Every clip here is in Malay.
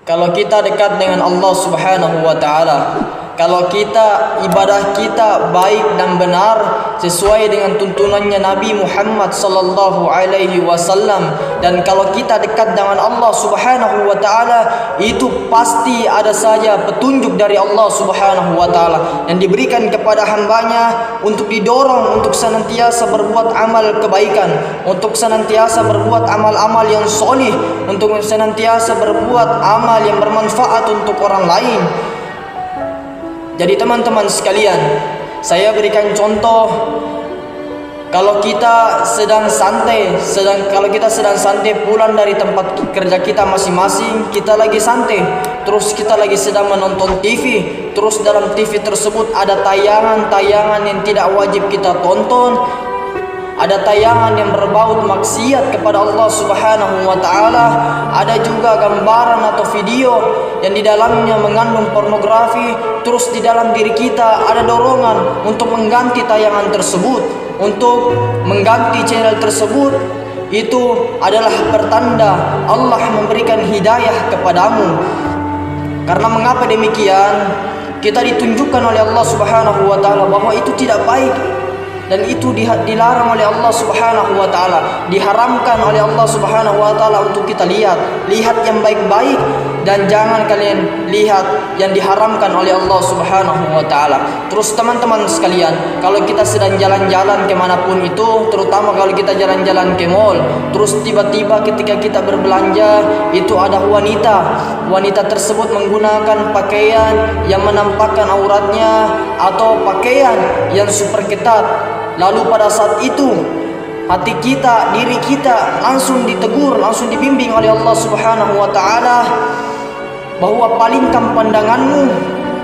Kalau kita dekat dengan Allah Subhanahu wa taala, kalau kita ibadah kita baik dan benar sesuai dengan tuntunannya Nabi Muhammad sallallahu alaihi wasallam, dan kalau kita dekat dengan Allah Subhanahu wa taala, itu pasti ada saja petunjuk dari Allah Subhanahu wa taala yang diberikan kepada hambanya untuk didorong untuk senantiasa berbuat amal kebaikan, untuk senantiasa berbuat amal-amal yang solih, untuk senantiasa berbuat amal yang bermanfaat untuk orang lain. Jadi teman-teman sekalian, saya berikan contoh. Kalau kita sedang santai pulang dari tempat kerja kita masing-masing, kita lagi santai, terus kita lagi sedang menonton TV, terus dalam TV tersebut ada tayangan-tayangan yang tidak wajib kita tonton, ada tayangan yang berbau maksiat kepada Allah Subhanahu wa taala, ada juga gambaran atau video yang di dalamnya mengandung pornografi. Terus di dalam diri kita ada dorongan untuk mengganti tayangan tersebut, untuk mengganti channel tersebut. Itu adalah pertanda Allah memberikan hidayah kepadamu. Karena mengapa demikian? Kita ditunjukkan oleh Allah Subhanahu wa taala bahwa itu tidak baik, dan itu dilarang oleh Allah Subhanahu wa taala, diharamkan oleh Allah Subhanahu wa taala untuk kita lihat yang baik-baik, dan jangan kalian lihat yang diharamkan oleh Allah Subhanahu wa taala. Terus teman-teman sekalian, kalau kita sedang jalan-jalan kemanapun itu, terutama kalau kita jalan-jalan ke mall, terus tiba-tiba ketika kita berbelanja itu ada wanita tersebut menggunakan pakaian yang menampakkan auratnya atau pakaian yang super ketat. Lalu pada saat itu hati kita, diri kita langsung ditegur, langsung dibimbing oleh Allah Subhanahu wa taala bahwa palingkan pandanganmu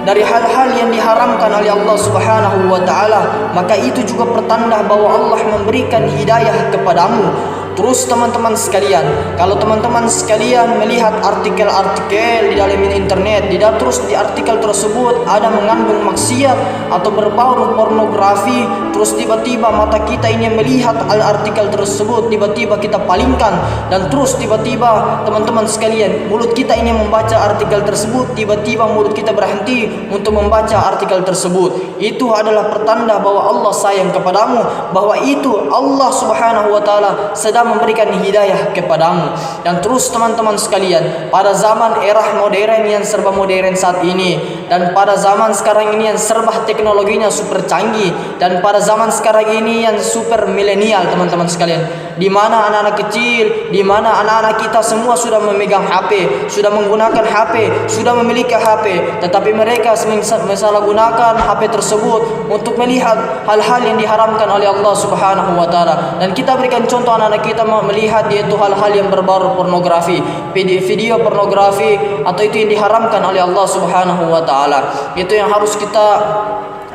dari hal-hal yang diharamkan oleh Allah Subhanahu wa taala. Maka itu juga pertanda bahwa Allah memberikan hidayah kepadamu. Terus teman-teman sekalian, kalau teman-teman sekalian melihat artikel-artikel di dalam internet, terus di artikel tersebut ada mengandung maksiat atau berbau pornografi, terus tiba-tiba mata kita ini melihat artikel tersebut, tiba-tiba kita palingkan, dan terus tiba-tiba teman-teman sekalian, mulut kita ini membaca artikel tersebut, tiba-tiba mulut kita berhenti untuk membaca artikel tersebut. Itu adalah pertanda bahwa Allah sayang kepadamu, bahwa itu Allah Subhanahu wa taala sedang memberikan hidayah kepadamu. Dan terus teman-teman sekalian, pada zaman era modern yang serba modern saat ini, dan pada zaman sekarang ini yang serba teknologinya super canggih, dan pada zaman sekarang ini yang super milenial teman-teman sekalian, di mana anak-anak kecil, di mana anak-anak kita semua sudah memegang HP, sudah menggunakan HP, sudah memiliki HP, tetapi mereka menyalahgunakan HP tersebut untuk melihat hal-hal yang diharamkan oleh Allah Subhanahu wa taala. Dan kita berikan contoh anak-anak kita melihat yaitu hal-hal yang berbau pornografi, video pornografi, atau itu yang diharamkan oleh Allah Subhanahu wa taala. Itu yang harus kita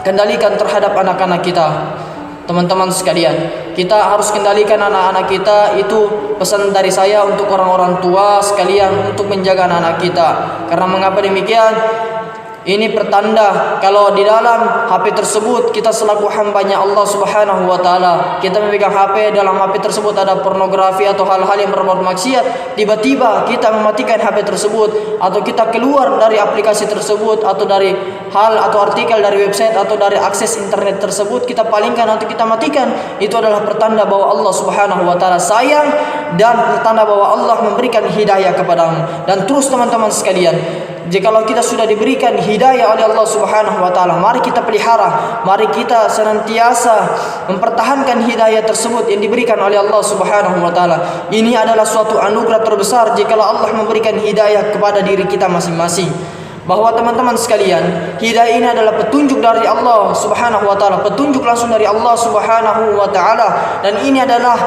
kendalikan terhadap anak-anak kita. Teman-teman sekalian, kita harus kendalikan anak-anak kita. Itu pesan dari saya untuk orang-orang tua sekalian untuk menjaga anak-anak kita. Karena mengapa demikian? Ini pertanda kalau di dalam HP tersebut kita selaku hambanya Allah Subhanahu wa taala, kita memegang HP, dalam HP tersebut ada pornografi atau hal-hal yang berbau maksiat, tiba-tiba kita mematikan HP tersebut, atau kita keluar dari aplikasi tersebut, atau dari hal atau artikel dari website atau dari akses internet tersebut, kita palingkan atau kita matikan. Itu adalah pertanda bahwa Allah Subhanahu wa taala sayang, dan pertanda bahwa Allah memberikan hidayah kepadamu. Dan terus teman-teman sekalian, jikalau kita sudah diberikan hidayah oleh Allah Subhanahu wa taala, mari kita pelihara, mari kita senantiasa mempertahankan hidayah tersebut yang diberikan oleh Allah Subhanahu wa taala. Ini adalah suatu anugerah terbesar jikalau Allah memberikan hidayah kepada diri kita masing-masing. Bahwa teman-teman sekalian, hidayah ini adalah petunjuk dari Allah Subhanahu wa taala, petunjuk langsung dari Allah Subhanahu wa taala, dan ini adalah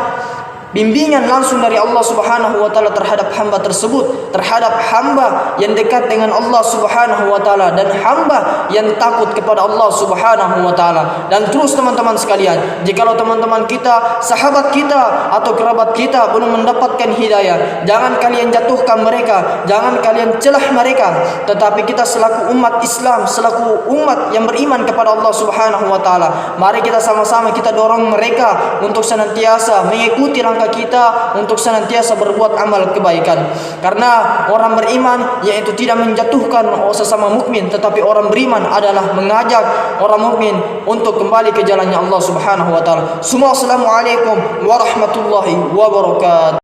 bimbingan langsung dari Allah Subhanahu wa taala terhadap hamba tersebut, terhadap hamba yang dekat dengan Allah Subhanahu wa taala, dan hamba yang takut kepada Allah Subhanahu wa taala. Dan terus teman-teman sekalian, jikalau teman-teman kita, sahabat kita atau kerabat kita belum mendapatkan hidayah, jangan kalian jatuhkan mereka, jangan kalian celah mereka, tetapi kita selaku umat Islam, selaku umat yang beriman kepada Allah Subhanahu wa taala, mari kita sama-sama kita dorong mereka untuk senantiasa mengikuti langkah langkah kita untuk senantiasa berbuat amal kebaikan. Karena orang beriman yaitu tidak menjatuhkan sesama mukmin, tetapi orang beriman adalah mengajak orang mukmin untuk kembali ke jalannya Allah Subhanahu wa taala. Semua assalamualaikum warahmatullahi wabarakatuh.